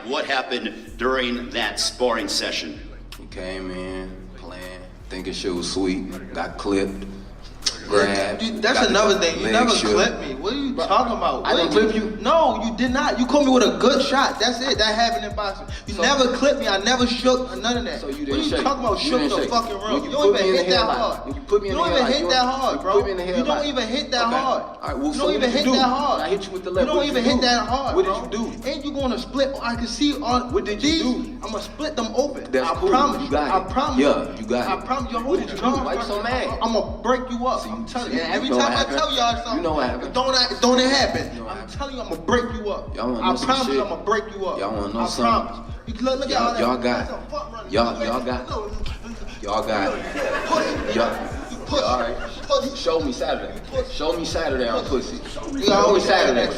what happened during that sparring session. He came in, playing, thinking shit was sweet, got clipped. Grabbed, that's another thing. You never clipped me. What are you talking about? I didn't clip you? No, you did not. You caught me with a good shot. That's it. That happened in boxing. You never clipped me. I never shook none of that. So you didn't what are you shake. talking about? You Shook didn't the shake. fucking room. You You don't put me even in hit the that headlock. hard. When you put me in You the don't even headlock, hit you that don't- hard, you bro. put me in the You don't headlock. even hit that Okay. hard. All right, well, You so don't even what did hit you do? that hard. I hit you with the You left. don't What did even you hit do? that hard, What bro. did you do? And you gonna split? I can see on. What did you these. do? I'm gonna split them open. That's I cool. promise You you. got I it. promise Yeah, you got I it. promise you. What did you do? Why you so mad? I'm gonna break you up. See, I'm telling see, you. you Every know time what I happened. tell y'all something, You know what happened. Don't it happen? You know what I'm happened. telling you, I'm gonna break you up. Y'all wanna I know some promise you, shit? I'm gonna break you up. Y'all wanna know I something? promise. You can look at all that. Y'all got- That's a fuck running. y'all got- Y'all got. Pussy. Y'all. Pussy. All right. Pussy. Show me Saturday. Show me Saturday on pussy. You always have that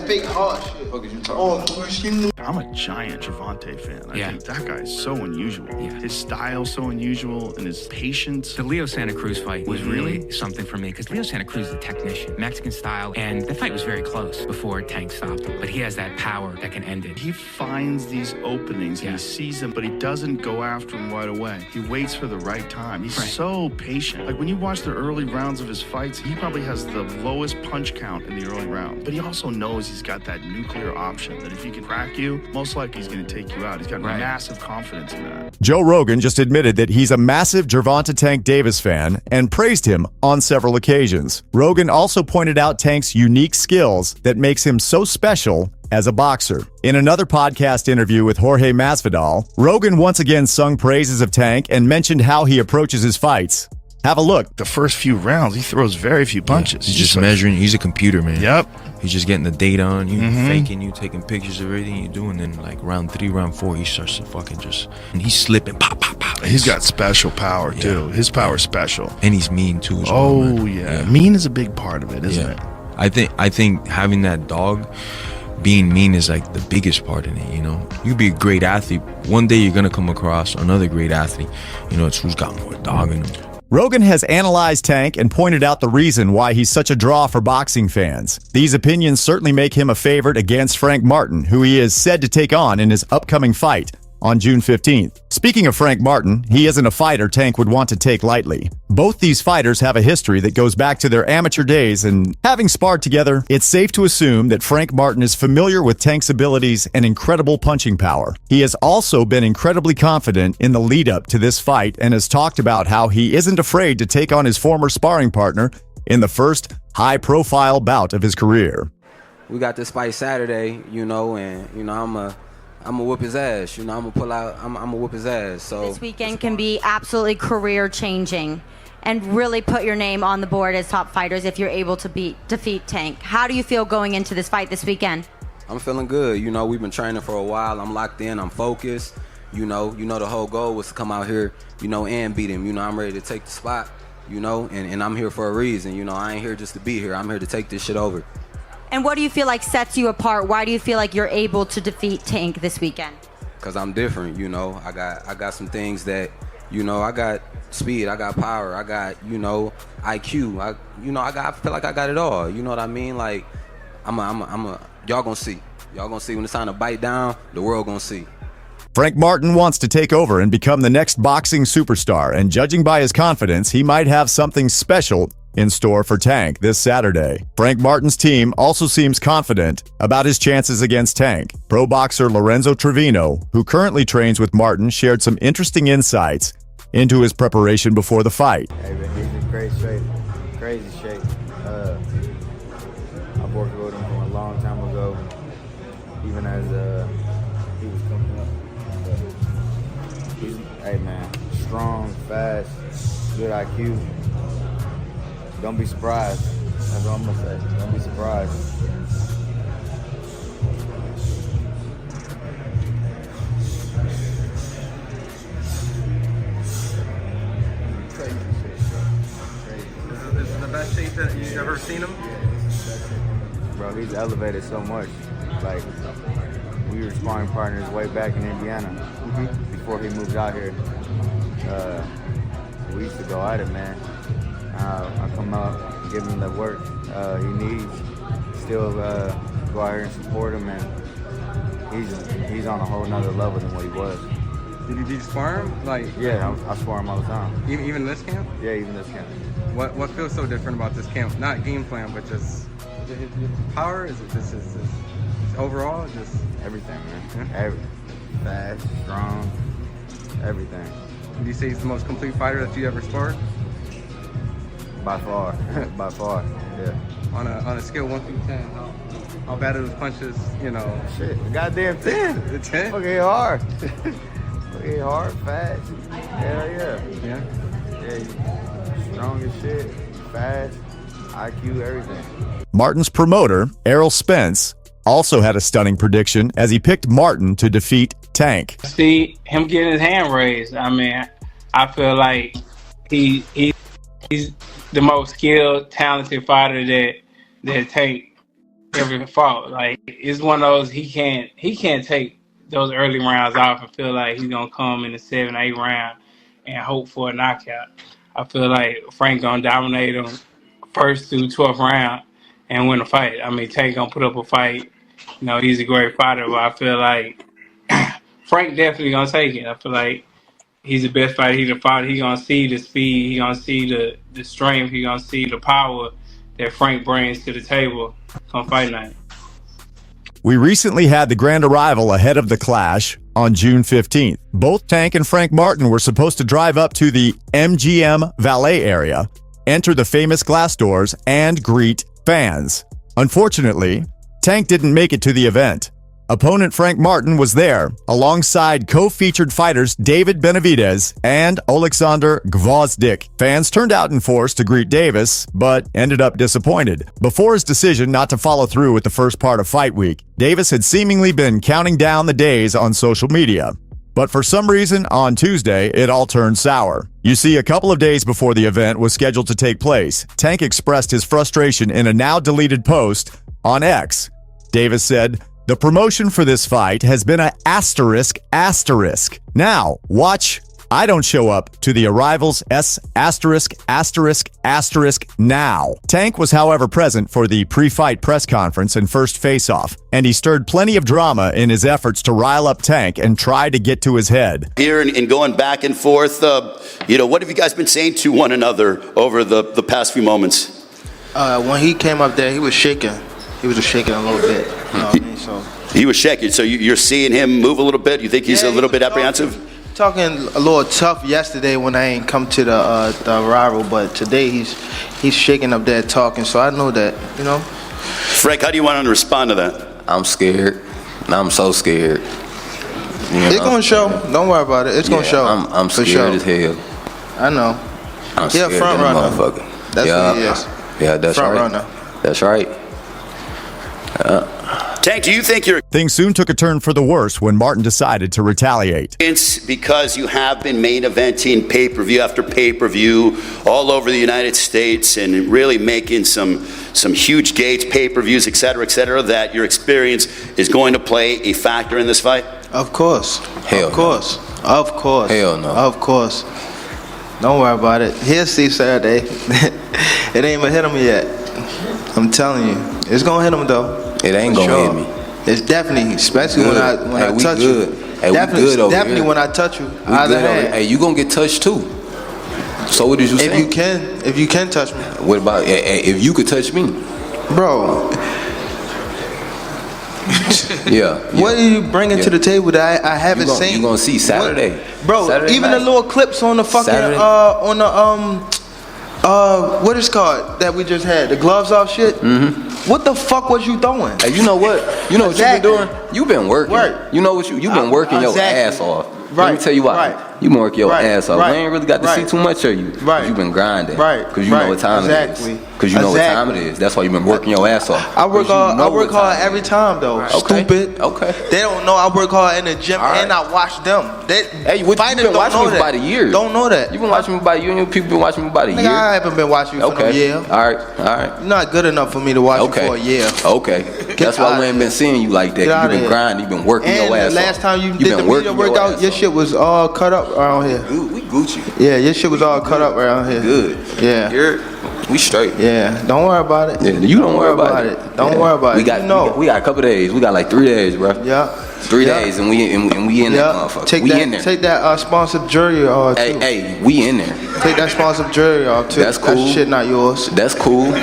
fake hard shit. What the fuck is you talking about? I'm a giant Gervonta fan. I Yeah. think that guy is so unusual. Yeah. His style so unusual and his patience. The Leo Santa Cruz fight was really something for me because Leo Santa Cruz is a technician, Mexican style, and the fight was very close before Tank stopped him. But he has that power that can end it. He finds these openings and Yeah. he sees them, but he doesn't go after them right away. He waits for the right time. He's Right. so patient. Like when you watch the early rounds of his fights, he probably has the lowest punch count in the early round. But he also knows he's got that nuclear option that if he can crack you, most likely he's going to take you out. He's got Right. massive confidence in that. Joe Rogan just admitted that he's a massive Gervonta Tank Davis fan and praised him on several occasions. Rogan also pointed out Tank's unique skills that makes him so special as a boxer. In another podcast interview with Jorge Masvidal, Rogan once again sung praises of Tank and mentioned how he approaches his fights. Have a look. The first few rounds, he throws very few punches. He's just measuring. He's a computer, man. Yep. He's just getting the data on you, faking you, taking pictures of everything you do, and then like round 3, round 4, he starts to fucking and he's slipping, pop, pop, pop. He's got special power too. His power's special. And he's mean too. As well, Oh man. yeah. Mean is a big part of it, isn't it? I think having that dog, being mean is like the biggest part in it. You know, you could be a great athlete. One day you're gonna come across another great athlete. You know, it's who's got more dog in him. Rogan has analyzed Tank and pointed out the reason why he's such a draw for boxing fans. These opinions certainly make him a favorite against Frank Martin, who he is said to take on in his upcoming fight on June 15th. Speaking of Frank Martin, he isn't a fighter Tank would want to take lightly. Both these fighters have a history that goes back to their amateur days, and having sparred together, it's safe to assume that Frank Martin is familiar with Tank's abilities and incredible punching power. He has also been incredibly confident in the lead up to this fight and has talked about how he isn't afraid to take on his former sparring partner in the first high-profile bout of his career. We got this fight Saturday, you know, and you know I'm gonna whip his ass. You know, I'm gonna pull out. I'm gonna whip his ass. So This weekend can be absolutely career-changing and really put your name on the board as top fighters if you're able to defeat Tank. How do you feel going into this fight this weekend? I'm feeling good. You know, we've been training for a while. I'm locked in. I'm focused. You know, the whole goal was to come out here, you know, and beat him. You know, I'm ready to take the spot. You know, and I'm here for a reason. You know, I ain't here just to be here. I'm here to take this shit over. And what do you feel like sets you apart? Why do you feel like you're able to defeat Tank this weekend? Cause I'm different. You know, I got some things that, you know, I got speed. I got power. I got, you know, IQ. I feel like I got it all. You know what I mean? Like, y'all gonna see. Y'all gonna see when it's time to bite down. The world gonna see. Frank Martin wants to take over and become the next boxing superstar, and judging by his confidence, he might have something special in store for Tank this Saturday. Frank Martin's team also seems confident about his chances against Tank. Pro boxer Lorenzo Trevino, who currently trains with Martin, shared some interesting insights into his preparation before the fight. Hey, man, he's in great shape, crazy shape. I've worked with him from a long time ago, even as he was coming up. Hey man, strong, fast, good IQ. Don't be surprised. That's all I'm gonna say. Don't be surprised. Crazy shape. This is the best shape that you've ever seen him? Bro, he's elevated so much. Like, we were sparring partners way back in Indiana before he moved out here. We used to go at it, man. I come out, give him the work he needs. Still go out here and support him, and he's on a whole nother level than what he was. Did you spar him? Like, Yeah, I spar him all the time. even this camp? Yeah, even this camp. What feels so different about this camp? Not game plan, but just is it power? Is it just overall just Everything, man. Everything. Fast, strong, everything. Would you say he's the most complete fighter that you ever sparred? By far. By far. Yeah. On a scale 1 through 10, how bad are those punches? You know, Shit, goddamn 10. the 10. Fucking hard. Fucking hard, fast. Hell yeah. Yeah. Yeah, you strong as shit, fast, IQ, everything. Martin's promoter, Errol Spence, also had a stunning prediction as he picked Martin to defeat Tank. See him getting his hand raised. I mean, I feel like he's the most skilled, talented fighter that Tank ever fought. Like, it's one of those he can't take those early rounds off and feel like he's gonna come in the 7th, 8th round and hope for a knockout. I feel like Frank gonna dominate him first through 12th round and win a fight. I mean, Tank gonna put up a fight. You know, he's a great fighter, but I feel like Frank definitely gonna take it. I feel like he's the best fighter he done fought. He gonna see the speed. He gonna see the strength. He gonna see the power that Frank brings to the table come fight night. We recently had the grand arrival ahead of the clash on June 15th. Both Tank and Frank Martin were supposed to drive up to the MGM Valet area, enter the famous glass doors, and greet fans. Unfortunately, Tank didn't make it to the event. Opponent Frank Martin was there, alongside co-featured fighters David Benavidez and Alexander Gvozdyk. Fans turned out in force to greet Davis, but ended up disappointed. Before his decision not to follow through with the first part of Fight Week, Davis had seemingly been counting down the days on social media. But for some reason, on Tuesday, it all turned sour. You see, a couple of days before the event was scheduled to take place, Tank expressed his frustration in a now-deleted post on X. Davis said, "The promotion for this fight has been a asterisk. Now, watch, I don't show up to the arrivals now." Tank was, however, present for the pre-fight press conference and first face-off, and he stirred plenty of drama in his efforts to rile up Tank and try to get to his head. Here and going back and forth, what have you guys been saying to one another over the past few moments? When he came up there, he was shaking. He was just shaking a little bit. You know what I mean? So He was shaking, so you're seeing him move a little bit? You think he's a little bit apprehensive? Talking a little tough yesterday when I ain't come to the arrival, but today he's shaking up there talking, so I know that, you know. Frank, how do you want to respond to that? I'm scared. I'm so scared. You know? It's gonna show. Don't worry about it. It's gonna show. I'm scared as hell. I know. I'm scared front of that runner. motherfucker. That's what he is. Yeah, that's Front right. runner. That's right. Tank, do you think you're Things soon took a turn for the worse when Martin decided to retaliate. because you have been main eventing pay-per-view after pay-per-view all over the United States and really making some huge gates, pay-per-views, et cetera, that your experience is going to play a factor in this fight? Of course. Hell of course. no. Of course. Hell no. Of course. Don't worry about it. He'll see Saturday. It ain't even hit him yet. I'm telling you. It's gonna hit him though. It ain't For gonna sure. hit me. It's definitely, especially when I we touch good. you. Hey, Definitely, we good over definitely here. when I touch you. We Either good over hand. here. Hey, you gonna get touched too. So what did you say? If you can touch me, What about if you could touch me? bro. Yeah. What are you bringing to the table that I haven't seen? You gonna see Saturday, Bro, Saturday even night. the little clips on the fucking Saturday. on the what is called that we just had, the gloves off shit. Mm-hmm. What the fuck was you throwing? Hey, you know what? You know Exactly. what you've been doing? You've been working. Work. You know what you've been working your Exactly. ass off. Let Right. me tell you why. Right. You been working your Right. ass off. Right. We ain't really got to see Right. too much of you. Right. You've been grinding. Right. Because you know Right. what time Exactly. it is. Because you know what time it Exactly. is. That's why you've been working your ass off. I work 'Cause you hard. know I work what hard time every it is. time though. Okay. Stupid. Okay. They don't know I work hard in the gym All right. and I watch them. They, Hey, what, you fighters been don't watching know me that. about a year. Don't know that. You been watching me about a year, and your people been watching me about a Nigga, year. I haven't been watching you for Okay. a year. All right. All right. You're not good enough for me to watch Okay. you for a year. Okay. That's why outta we ain't been seeing you like that. Get You've outta been here. grinding. You've been working And your ass the off. last time you You've did been the working media your workout, ass your off. shit was all cut up around here. We Gucci. Yeah, your shit was all cut up around here. Good. Yeah. We straight. Yeah. Don't worry about it. Yeah, you don't worry about it. Don't Yeah. worry about We it. got You know. we got a couple days. We got like 3 days, bro. Yeah. 3 days, and we in that motherfucker. Take that sponsored jury off too. Hey, we in there. Take that sponsored jury off too. That's cool. That shit not yours. That's cool.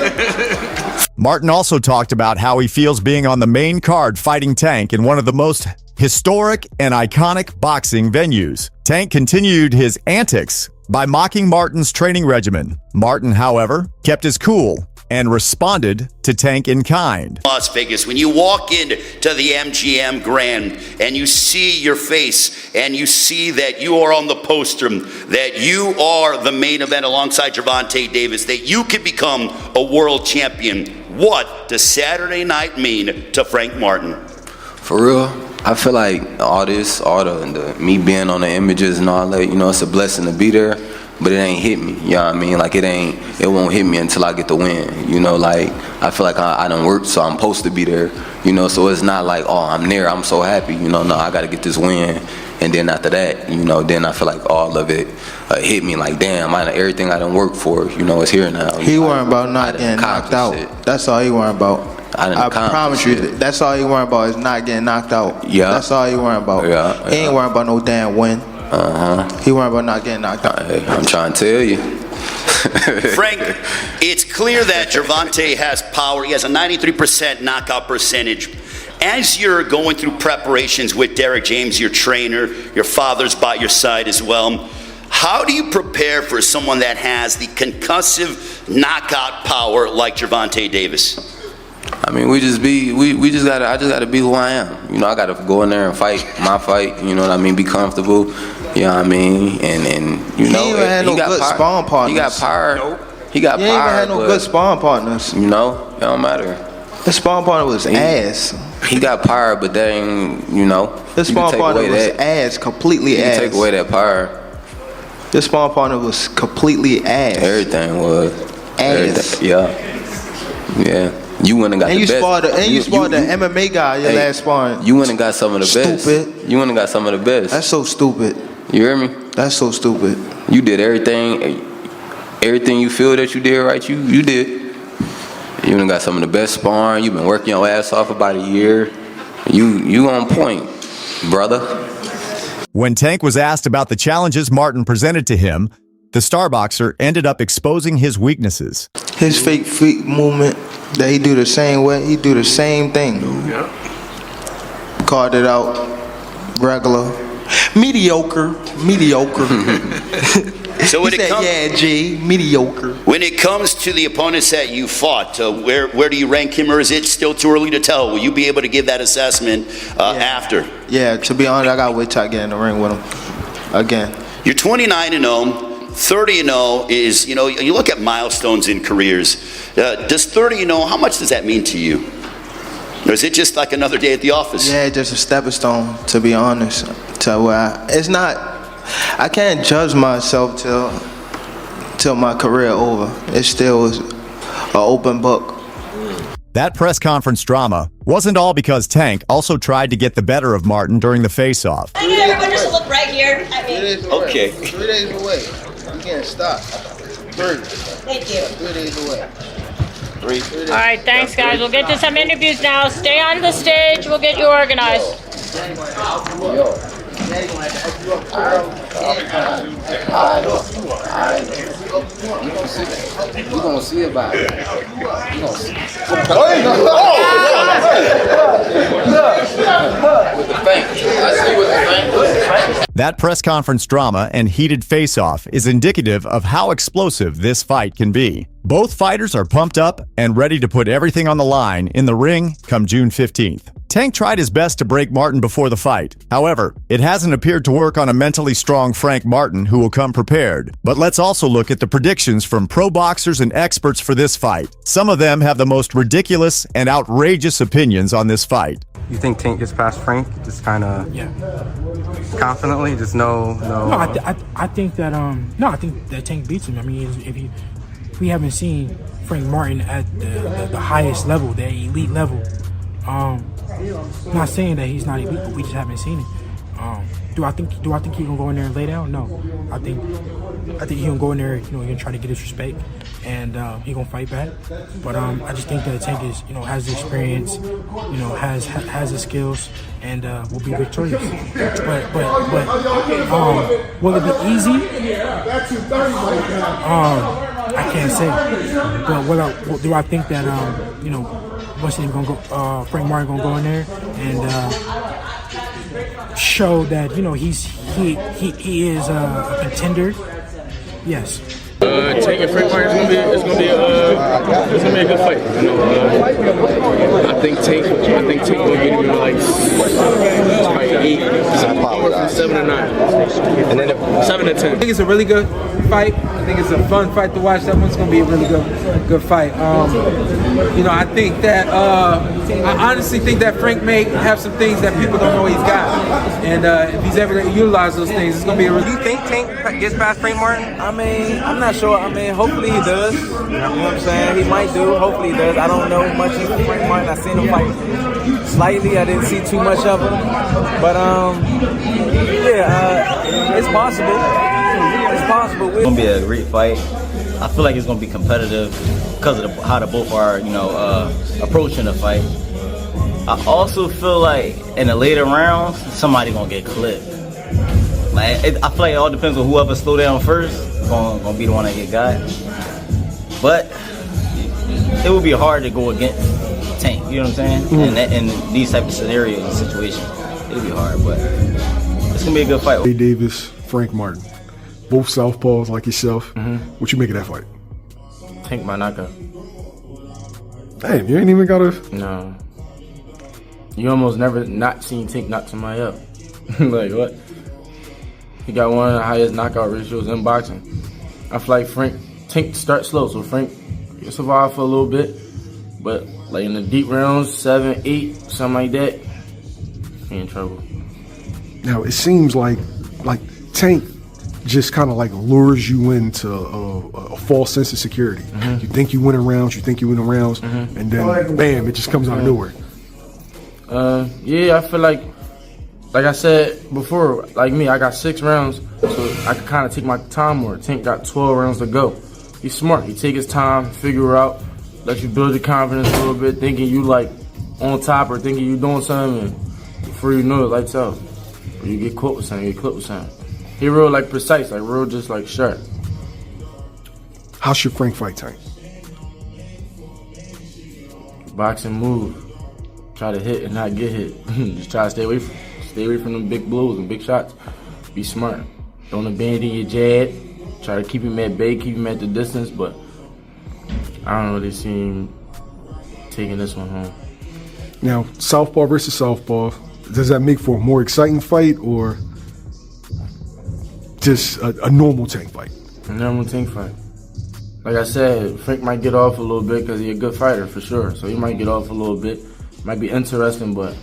Martin also talked about how he feels being on the main card fighting Tank in one of the most historic and iconic boxing venues. Tank continued his antics by mocking Martin's training regimen. Martin, however, kept his cool and responded to Tank in kind. Las Vegas, when you walk into the MGM Grand and you see your face and you see that you are on the poster, that you are the main event alongside Gervonta Davis, that you could become a world champion, what does Saturday night mean to Frank Martin? For real, I feel like all the me being on the images and all that, you know, it's a blessing to be there. But it ain't hit me, you know what I mean? Like it won't hit me until I get the win, you know? Like I feel like I done worked, so I'm supposed to be there, you know? So it's not like, oh, I'm there, I'm so happy, you know? No, I gotta get this win, and then after that, you know, then I feel like all of it hit me like, damn, everything I done worked for, you know, is here now. He worried about not getting knocked out. That's all he worried about. I promise you, that's all he worried about is not getting knocked out. Yeah. That's all he worried about. Yeah. He ain't worried about no damn win. He worried about not getting knocked out. Hey, I'm trying to tell you. Frank, it's clear that Gervonta has power. He has a 93% knockout percentage. As you're going through preparations with Derek James, your trainer, your father's by your side as well, how do you prepare for someone that has the concussive knockout power like Gervonta Davis? I mean, I just gotta be who I am. You know, I gotta go in there and fight my fight. You know what I mean? Be comfortable. You know what I mean? And you know, he ain't even had no good sparring partners. He got power. Nope. He got he power. He ain't even had no good sparring partners. You know, it don't matter. His sparring partner was ass. He got power, but that ain't, you know. His sparring partner was ass, completely ass. Take away that power. His sparring partner was completely ass. Everything was ass. Everything. Yeah. You went and got the best. You sparred the MMA guy your last sparring. You went and got some of the best. Stupid. You went and got some of the best. That's so stupid. You hear me? That's so stupid. You did everything you feel that you did right, you did. You went and got some of the best sparring. You've been working your ass off about a year. You on point, brother. When Tank was asked about the challenges Martin presented to him, the star boxer ended up exposing his weaknesses. His fake feet movement that he do the same way, he do the same thing. Yeah. Called it out, regular, mediocre. So when mediocre. When it comes to the opponents that you fought, where do you rank him, or is it still too early to tell? Will you be able to give that assessment after? Yeah, to be honest, I gotta wait till I get in the ring with him again. You're 29-0. 30-0 is, you know, you look at milestones in careers. Does 30-0, how much does that mean to you? Or is it just like another day at the office? Yeah, just a stepping stone, to be honest. To where it's not, I can't judge myself till my career over. It still is an open book. That press conference drama wasn't all because Tank also tried to get the better of Martin during the face-off. I need everyone just to look right here at me. Okay. 3 days away. You can't stop. 3. Thank you. 3 days away. 3. All right, thanks, guys. We'll get to some interviews now. Stay on the stage. We'll get you organized. We're gonna see about it. That press conference drama and heated face-off is indicative of how explosive this fight can be. Both fighters are pumped up and ready to put everything on the line in the ring come June 15th. Tank tried his best to break Martin before the fight. However, it hasn't appeared to work on a mentally strong Frank Martin who will come prepared. But let's also look at the predictions from pro boxers and experts for this fight. Some of them have the most ridiculous and outrageous opinions on this fight. You think Tank gets past Frank? Just kind of confidently, just no. No, I think that I think that Tank beats him. I mean, if we haven't seen Frank Martin at the highest level, the elite level, I'm not saying that he's not elite, but we just haven't seen it. Do I think he gonna go in there and lay down? No. I think he gonna go in there. He gonna try to get his respect, and he gonna fight back. But I just think that Tank is has the experience, has the skills, and will be victorious. But will it be easy? I can't say. But do I think that what's his name gonna go? Frank Martin gonna go in there and show that he is a contender? Yes. Tank and Frank Martin it's gonna be a good fight. I think Tank will get him like 8, 7 to 9, and then 7 to 10. I think it's a really good fight. I think it's a fun fight to watch. That one's gonna be a really good fight. I think that I honestly think that Frank may have some things that people don't know he's got, and if he's ever to utilize those things, it's gonna be a really. Do you think Tank gets past Frank Martin? I mean, I'm not sure. I mean, hopefully he does. You know what I'm saying? He might do. Hopefully he does. I don't know much of Frank Martin. I've seen him fight slightly. I didn't see too much of him, but it's possible. It's possible. It's gonna be a great fight. I feel like it's gonna be competitive because of how the both are, approaching the fight. I also feel like in the later rounds, somebody gonna get clipped. I feel like it all depends on whoever slow down first. Gonna be the one that get got. But it would be hard to go against Tank. You know what I'm saying? Mm-hmm. And in these type of scenarios and situations, it'll be hard. But it's gonna be a good fight. Hey Davis, Frank Martin, both southpaws like yourself. Mm-hmm. What you make of that fight? Tank by knockout. Damn, you ain't even got a. No. You almost never not seen Tank knock somebody up. Like what? He got one of the highest knockout ratios in boxing. I feel like Tank starts slow, so Frank can survive for a little bit, but like in the deep rounds, 7, 8, something like that, he in trouble. Now it seems like Tank just kind of like lures you into a false sense of security. Mm-hmm. You think you win rounds, mm-hmm. and then bam, it just comes out of nowhere. I feel like I said before, like me, I got 6 rounds, so I could kind of take my time more. Tank got 12 rounds to go. He's smart. He take his time, figure out, let you build your confidence a little bit, thinking you like on top or thinking you doing something, and before you know it, lights out. Or you get caught with something, you get clipped with something. He real like precise, like real just like sharp. How should Frank fight Tank? Boxing move. Try to hit and not get hit. Just try to stay away from them big blows and big shots. Be smart. Don't abandon your jab. Try to keep him at bay, keep him at the distance, but I don't really see him taking this one home. Now, southpaw versus southpaw, does that make for a more exciting fight or just a normal Tank fight? A normal Tank fight. Like I said, Frank might get off a little bit because he's a good fighter for sure. So he might get off a little bit. Might be interesting, but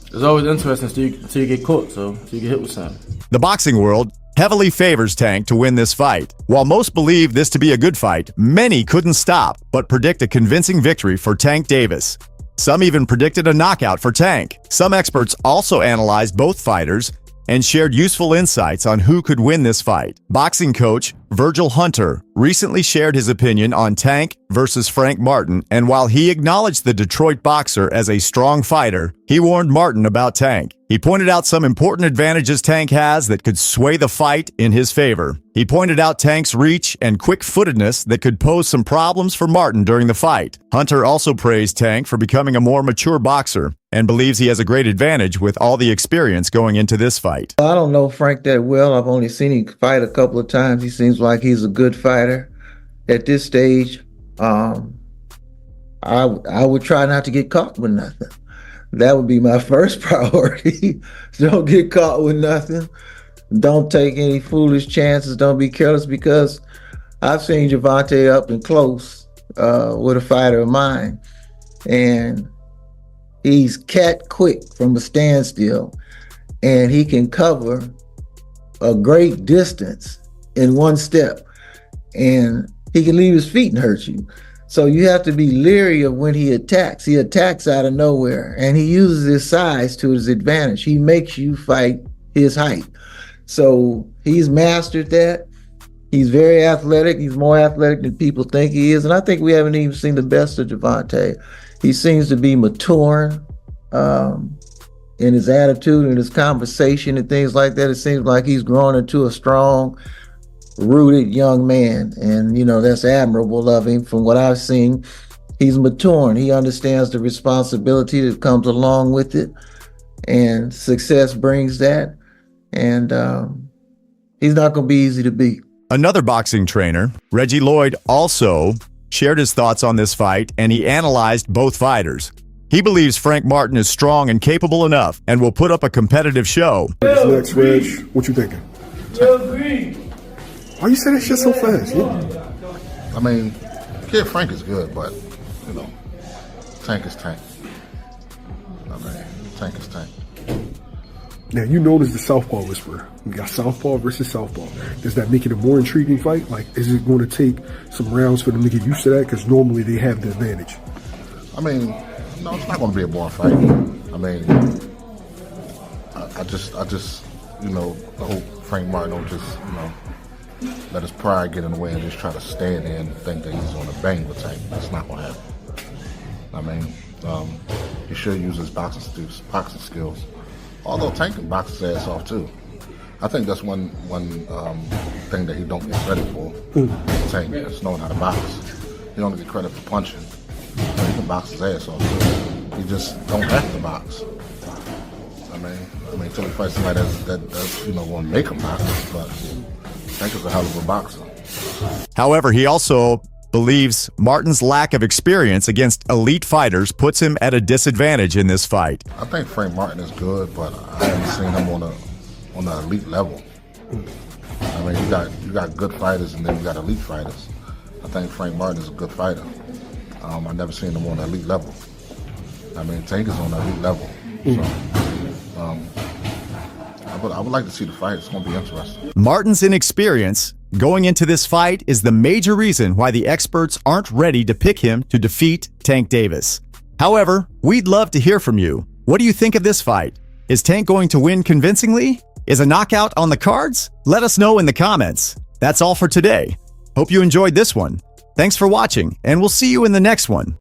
it's always interesting until you get caught, so you get hit with something. The boxing world heavily favors Tank to win this fight. While most believe this to be a good fight, many couldn't stop but predict a convincing victory for Tank Davis. Some even predicted a knockout for Tank. Some experts also analyzed both fighters and shared useful insights on who could win this fight. Boxing coach Virgil Hunter recently shared his opinion on Tank versus Frank Martin, and while he acknowledged the Detroit boxer as a strong fighter, he warned Martin about Tank. He pointed out some important advantages Tank has that could sway the fight in his favor. He pointed out Tank's reach and quick-footedness that could pose some problems for Martin during the fight. Hunter also praised Tank for becoming a more mature boxer and believes he has a great advantage with all the experience going into this fight. I don't know Frank that well. I've only seen him fight a couple of times. He seems like he's a good fighter. At this stage, I would try not to get caught with nothing. That would be my first priority. Don't get caught with nothing. Don't take any foolish chances. Don't be careless, because I've seen Gervonta up and close with a fighter of mine, and he's cat quick from a standstill, and he can cover a great distance in one step, and he can leave his feet and hurt you. So you have to be leery of when he attacks. He attacks out of nowhere, and he uses his size to his advantage. He makes you fight his height. So he's mastered that. He's very athletic. He's more athletic than people think he is. And I think we haven't even seen the best of Gervonta. He seems to be maturing in his attitude and his conversation and things like that. It seems like he's grown into a strong, rooted young man. And, you know, that's admirable of him. From what I've seen, he's maturing. He understands the responsibility that comes along with it. And success brings that. And he's not going to be easy to beat. Another boxing trainer, Reggie Lloyd, also shared his thoughts on this fight, and he analyzed both fighters. He believes Frank Martin is strong and capable enough and will put up a competitive show. Next, Reg, what you thinking? Why you say that shit so fast? I mean, Kid Frank is good, but, you know, Tank is Tank. I mean, Tank is Tank. Now, you know there's the Southpaw Whisperer. We got Southpaw versus Southpaw. Does that make it a more intriguing fight? Like, is it going to take some rounds for them to get used to that? Because normally they have the advantage. I mean, no, it's not going to be a boring fight. I mean, I just, you know, I hope Frank Martin don't just, you know, let his pride get in the way and just try to stand there and think that he's going to bang with Tank. That's not going to happen. I mean, he should use his boxing skills. Although Tank can box his ass off too. I think that's one thing that he don't get credit for. Tank is knowing how to box. He don't get credit for punching. But he can box his ass off too. He just don't have to box. I mean, until he fights somebody that's you know, going to make him box. But Tank is a hell of a boxer. However, he also believes Martin's lack of experience against elite fighters puts him at a disadvantage in this fight. I think Frank Martin is good, but I haven't seen him on an elite level. I mean, you got good fighters and then you got elite fighters. I think Frank Martin is a good fighter. I've never seen him on an elite level. I mean, Tank is on an elite level. So, I would like to see the fight. It's going to be interesting. Martin's inexperience going into this fight is the major reason why the experts aren't ready to pick him to defeat Tank Davis. However, we'd love to hear from you. What do you think of this fight? Is Tank going to win convincingly? Is a knockout on the cards? Let us know in the comments. That's all for today. Hope you enjoyed this one. Thanks for watching, and we'll see you in the next one.